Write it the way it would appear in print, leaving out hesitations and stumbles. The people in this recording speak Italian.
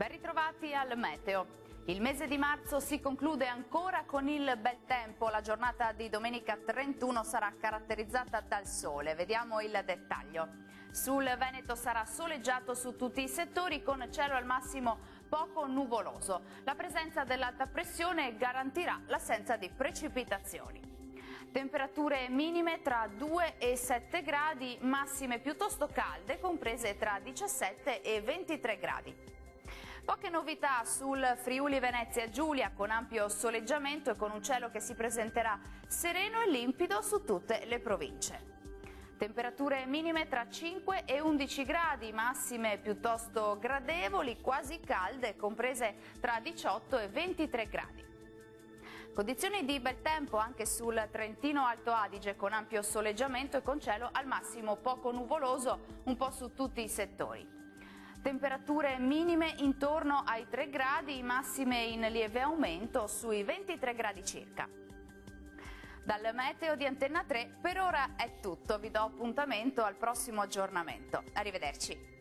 Ben ritrovati al meteo. Il mese di marzo si conclude ancora con il bel tempo. La giornata di domenica 31 sarà caratterizzata dal sole. Vediamo il dettaglio. Sul Veneto sarà soleggiato su tutti i settori con cielo al massimo poco nuvoloso. La presenza dell'alta pressione garantirà l'assenza di precipitazioni. Temperature minime tra 2 e 7 gradi, massime piuttosto calde, comprese tra 17 e 23 gradi. Poche novità sul Friuli Venezia Giulia, con ampio soleggiamento e con un cielo che si presenterà sereno e limpido su tutte le province. Temperature minime tra 5 e 11 gradi, massime piuttosto gradevoli, quasi calde, comprese tra 18 e 23 gradi. Condizioni di bel tempo anche sul Trentino Alto Adige, con ampio soleggiamento e con cielo al massimo poco nuvoloso un po' su tutti i settori. Temperature minime intorno ai 3 gradi, massime in lieve aumento sui 23 gradi circa. Dal meteo di Antenna 3 per ora è tutto, vi do appuntamento al prossimo aggiornamento. Arrivederci.